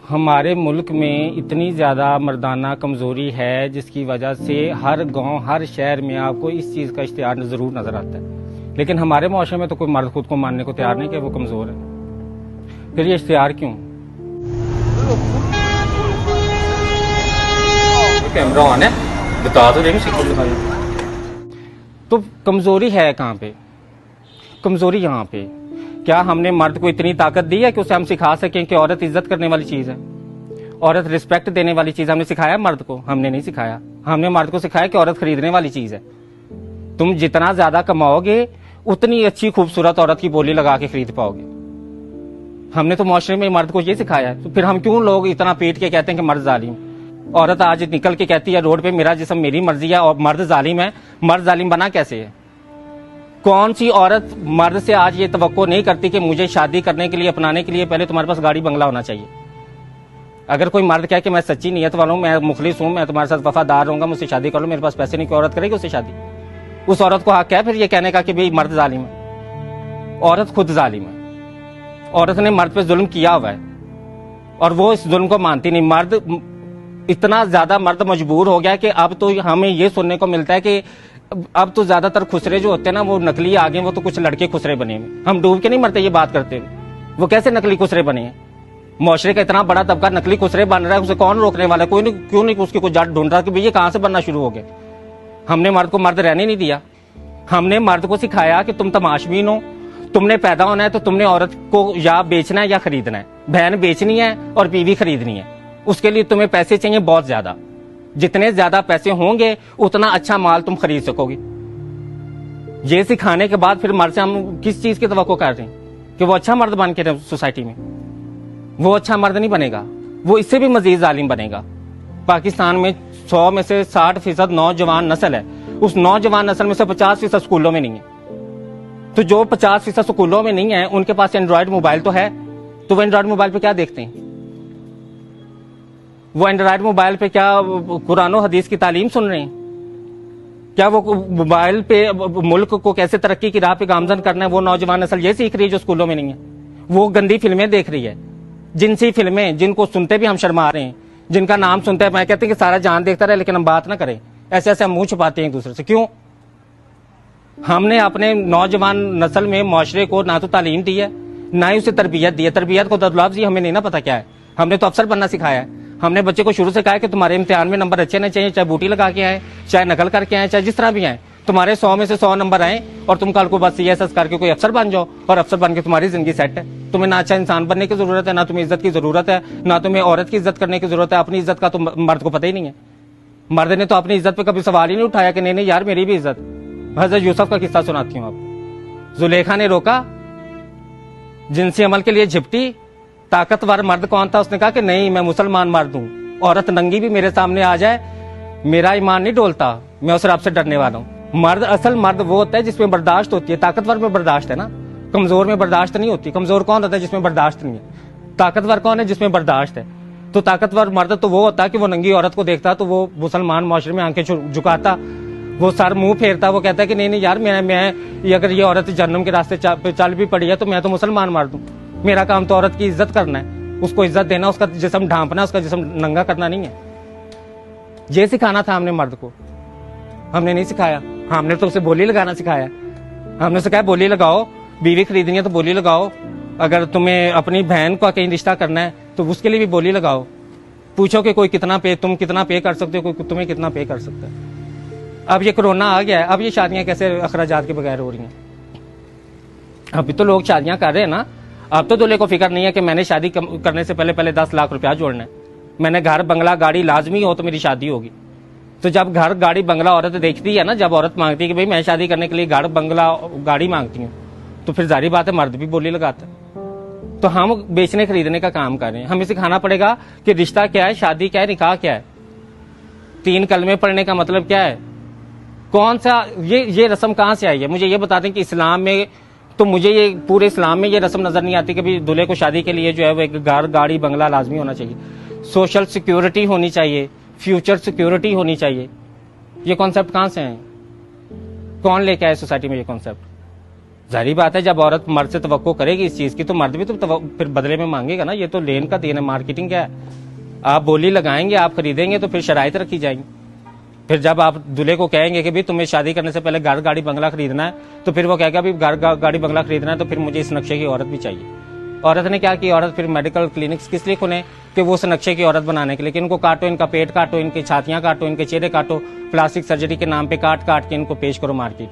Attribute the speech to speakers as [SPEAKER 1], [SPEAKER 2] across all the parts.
[SPEAKER 1] हमारे मुल्क में इतनी ज़्यादा मर्दाना कमज़ोरी है जिसकी वजह से हर गांव हर शहर में आपको इस चीज़ का इश्तिहार ज़रूर नज़र आता है। लेकिन हमारे माशरे में तो कोई मर्द खुद को मानने को तैयार नहीं कि वो कमज़ोर है। फिर ये इश्तिहार क्यों? कैमरा ऑन है, बता तो रहे। तो कमज़ोरी है कहाँ पे? कमज़ोरी यहाँ पे क्या हमने मर्द को इतनी ताकत दी है कि उसे हम सिखा सकें कि औरत इज्जत करने वाली चीज है, औरत रिस्पेक्ट देने वाली चीज? हमने सिखाया मर्द को? हमने नहीं सिखाया। हमने मर्द को सिखाया कि औरत खरीदने वाली चीज है। तुम जितना ज्यादा कमाओगे उतनी अच्छी खूबसूरत औरत की बोली लगा के खरीद पाओगे। हमने तो माशरे में मर्द को ये सिखाया है। तो फिर हम क्यों लोग इतना पीट के कहते हैं कि मर्द जालिम? औरत आज निकल के कहती है रोड पे मेरा जिस्म मेरी मर्जी है और मर्द जालिम है। मर्द जालिम बना कैसे है? कौन सी औरत मर्द से आज ये तवक्को नहीं करती कि मुझे शादी करने के लिए अपनाने के लिए पहले तुम्हारे पास गाड़ी बंगला होना चाहिए? अगर कोई मर्द कहे कि मैं सच्ची नीयत वाला हूं, मैं मुखलिस हूं, मैं तुम्हारे साथ वफादार रहूंगा, मुझसे शादी कर लो, मेरे पास पैसे नहीं, कोई औरत करेगी उससे शादी? उस औरत को हक है फिर ये कहने का कि भाई मर्द जालिम है? औरत खुद जालिम है। औरत ने मर्द पे जुल्म किया हुआ है और वो इस जुल्म को मानती नहीं। मर्द इतना ज्यादा मर्द मजबूर हो गया कि अब तो हमें ये सुनने को मिलता है कि अब तो ज्यादातर खुसरे जो होते हैं ना वो नकली आ गए, वो तो कुछ लड़के खुसरे बने हैं। हम डूब के नहीं मरते ये बात करते हैं। वो कैसे नकली खुसरे बने हैं? मुआशरे का इतना बड़ा तबका नकली खुसरे बन रहा है, उसे कौन रोकने वाला है? कोई नहीं, क्यों नहीं उसकी कोई जड़ ढूंढ रहा कि भैया कहां से बनना शुरू हो गए? हमने मर्द को मर्द रहने नहीं दिया। हमने मर्द को सिखाया कि तुम तमाशबीन हो, तुमने पैदा होना है तो तुमने औरत को या बेचना है या खरीदना है। बहन बेचनी है और बीवी खरीदनी है। उसके लिए तुम्हें पैसे चाहिए बहुत ज्यादा। जितने ज्यादा पैसे होंगे उतना अच्छा माल तुम खरीद सकोगे। ये सिखाने के बाद फिर मर्द से हम किस चीज की तवक्को कर रहे हैं कि वो अच्छा मर्द बन के रहे सोसाइटी में? वो अच्छा मर्द नहीं बनेगा, वो इससे भी मजीद जालिम बनेगा। पाकिस्तान में 100 में से 60% नौजवान नस्ल है। उस नौजवान नस्ल में से 50% स्कूलों में नहीं है। तो जो 50% स्कूलों में नहीं है उनके पास एंड्रॉयड मोबाइल तो है, तो वो एंड्रॉयड मोबाइल पे क्या देखते हैं? वो एंड्रॉयड मोबाइल पे क्या कुरान और हदीस की तालीम सुन रहे हैं? क्या वो मोबाइल पे मुल्क को कैसे तरक्की की राह पे गामजन करना है वो नौजवान नस्ल ये सीख रही है जो स्कूलों में नहीं है? वो गंदी फिल्में देख रही है, जिनसी फिल्में जिनको सुनते भी हम शर्मा रहे हैं, जिनका नाम सुनते हैं मैं कहते हैं कि सारा जान देखता रहे लेकिन हम बात ना करें। ऐसे ऐसे हम मुंह छुपाते हैं एक दूसरे से। क्यों? हमने अपने नौजवान नस्ल में मुआशरे को ना तो तालीम दी है ना ही उसे तरबियत दी है। तरबियत को लफ्ज़ हमें नहीं ना पता क्या है। हमने तो अफसर बनना सिखाया है। हमने बच्चे को शुरू से कहा कि तुम्हारे इम्तिहान में नंबर अच्छे नहीं चाहिए, चाहे बूटी लगा के आए, चाहे नकल करके आए, चाहे जिस तरह भी आए, तुम्हारे 100 में से 100 नंबर आए और तुम कल को बस CSS करके कोई अफसर बन जाओ और अफसर बन के तुम्हारी जिंदगी सेट है। तुम्हें ना अच्छा इंसान बनने की जरूरत है, ना तुम्हें इज्जत की जरूरत है, ना तुम्हें औरत की इज्जत करने की जरूरत है। अपनी इज्जत का तो मर्द को पता ही नहीं है। मर्द ने तो अपनी इज्जत पे कभी सवाल ही नहीं उठाया कि नहीं यार मेरी भी इज्जत। हजरत यूसुफ का किस्सा सुनाती हूँ आप। जुलेखा ने रोका, जिनसी अमल के लिए झिपटी। ताकतवर मर्द कौन था? उसने कहा कि नहीं मैं मुसलमान मर्द हूं, औरत नंगी भी मेरे सामने आ जाए मेरा ईमान नहीं डोलता, मैं उस रब से डरने वाला हूं। मर्द, असल मर्द वो होता है जिसमें बर्दाश्त होती है। ताकतवर में बर्दाश्त है ना, कमजोर में बर्दाश्त नहीं होती। कमजोर कौन होता है? जिसमें बर्दाश्त नहीं है। ताकतवर कौन है? जिसमें बर्दाश्त है। तो ताकतवर मर्द तो वो होता है कि वो नंगी औरत को देखता तो वो मुसलमान माशरे में आंखें झुकाता, वो सर मुंह फेरता, वो कहता है कि नहीं यार मैं अगर ये औरत जन्नम के रास्ते चल भी पड़ी है तो मैं तो मुसलमान मर्द हूं। मेरा काम तो औरत की इज्जत करना है, उसको इज्जत देना, उसका जिस्म ढांपना, उसका जिस्म नंगा करना नहीं है। ये सिखाना था हमने मर्द को। हमने नहीं सिखाया। हमने तो उसे बोली लगाना सिखाया। हमने उसे कहा बोली लगाओ, बीवी खरीदनी है तो बोली लगाओ, अगर तुम्हें अपनी बहन का कहीं रिश्ता करना है तो उसके लिए भी बोली लगाओ। पूछो कि कोई कितना पे, तुम कितना पे कर सकते हो, कोई तुम्हें कितना पे कर सकता है। अब ये कोरोना आ गया है, अब ये शादियां कैसे अखराजात के बगैर हो रही हैं? अभी तो लोग शादियां कर रहे हैं ना। अब तो दूल्हे को फिक्र नहीं है कि मैंने शादी करने से पहले 10 लाख रुपया जोड़ना है, मैंने घर बंगला गाड़ी लाजमी हो तो मेरी शादी होगी। तो जब घर गाड़ी बंगला औरत देखती है ना, जब औरत मांगती है कि भाई मैं शादी करने के लिए घर बंगला गाड़ी मांगती हूँ, तो फिर जारी बात है मर्द भी बोली लगाता है। तो हम बेचने खरीदने का काम कर रहे हैं। हमें सिखाना पड़ेगा कि रिश्ता क्या है, शादी क्या है, निकाह क्या है। 3 कलमे पढ़ने का मतलब क्या है? कौन सा ये रस्म कहां से आई है? मुझे ये बता दें कि इस्लाम में, तो मुझे ये पूरे इस्लाम में ये रस्म नजर नहीं आती कि भाई दूल्हे को शादी के लिए जो है वो एक घर गाड़ी बंगला लाजमी होना चाहिए। सोशल सिक्योरिटी होनी चाहिए, फ्यूचर सिक्योरिटी होनी चाहिए। ये कॉन्सेप्ट कहां से है? कौन लेके आए सोसाइटी में ये कॉन्सेप्ट? जाहिर बात है जब औरत मर्द से तवक्को करेगी इस चीज की तो मर्द भी तो फिर बदले में मांगेगा ना। ये तो लेन का देन है, मार्केटिंग क्या है। आप बोली लगाएंगे, आप खरीदेंगे तो फिर शराइत रखी जाएंगी। फिर जब आप दूल्हे को कहेंगे कि भाई तुम्हें शादी करने से पहले घर गाड़ी बंगला खरीदना है, तो फिर वो कहेगा भाई घर गाड़ी बंगला खरीदना है तो फिर मुझे इस नक्शे की औरत भी चाहिए। औरत ने क्या किया, औरत फिर मेडिकल क्लिनिक्स किस लिए खुले कि वो उस नक्शे की औरत बनाने के लिए, कि इनको काटो, इनका पेट काटो, इनकी छातियां काटो, इनके चेहरे काटो, प्लास्टिक सर्जरी के नाम पे काट काट के इनको पेश करो मार्केट।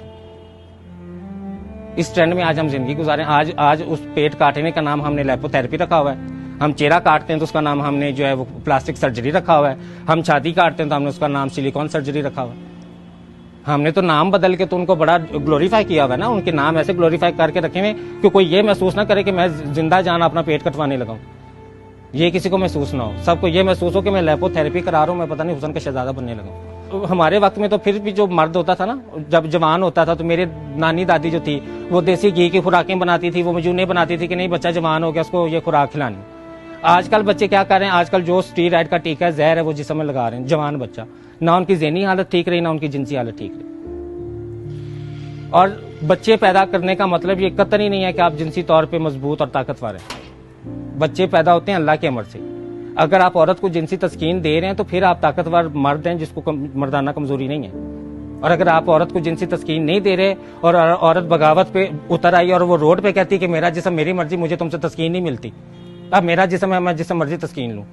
[SPEAKER 1] इस ट्रेंड में आज हम जिंदगी गुजारे। आज उस पेट काटने का नाम हमने लैपोथेरेपी रखा हुआ है। हम चेहरा काटते हैं तो उसका नाम हमने जो है वो प्लास्टिक सर्जरी रखा हुआ है। हम छाती काटते हैं तो हमने उसका नाम सिलिकॉन सर्जरी रखा हुआ है। हमने तो नाम बदल के तो उनको बड़ा ग्लोरीफाई किया हुआ है ना। उनके नाम ऐसे ग्लोरीफाई करके रखे हुए कि कोई ये महसूस ना करे कि मैं जिंदा जान अपना पेट कटवाने लगा हूं। ये किसी को महसूस ना हो, सबको ये महसूस हो कि मैं लैपोथेरेपी करा रहा हूं, मैं पता नहीं हुसन का शहजादा बनने लगा हूं। हमारे वक्त में तो फिर भी जो मर्द होता था ना, जब जवान होता था तो मेरे नानी दादी जो थी वो देसी घी की खुराकें बनाती थी, वो मजूने बनाती थी कि नहीं बच्चा जवान हो गया उसको ये खुराक खिलानी। आजकल बच्चे क्या कर रहे हैं, आजकल जो स्टीरॉयड का टीका है, जहर है, वो जिस्म में लगा रहे हैं। जवान बच्चा, ना उनकी ज़हनी हालत ठीक रही ना उनकी जिनसी हालत ठीक रही। और बच्चे पैदा करने का मतलब ये कतई नहीं है कि आप जिनसी तौर पे मजबूत और ताकतवर हैं। बच्चे पैदा होते हैं अल्लाह के अमर से। अगर आप औरत को जिनसी तस्कीन दे रहे हैं तो फिर आप ताकतवर मर्द हैं जिसको मर्दाना कमजोरी नहीं है। और अगर आप औरत को जिनसी तस्कीन नहीं दे रहे और औरत बगावत पे उतर आई और वो रोड पे कहती कि मेरा जिस्म मेरी मर्जी, मुझे तुमसे तस्कीन नहीं मिलती, अब मेरा जिस्म है, मैं जिसम मर्जी तस्कीन लूं,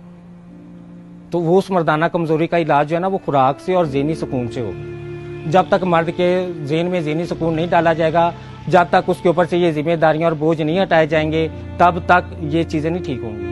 [SPEAKER 1] तो वो उस मर्दाना कमजोरी का इलाज जो है ना वो खुराक से और ज़हनी सुकून से हो। जब तक मर्द के ज़हन में ज़हनी सुकून नहीं डाला जाएगा, जब तक उसके ऊपर से ये जिम्मेदारियां और बोझ नहीं हटाए जाएंगे, तब तक ये चीज़ें नहीं ठीक होंगी।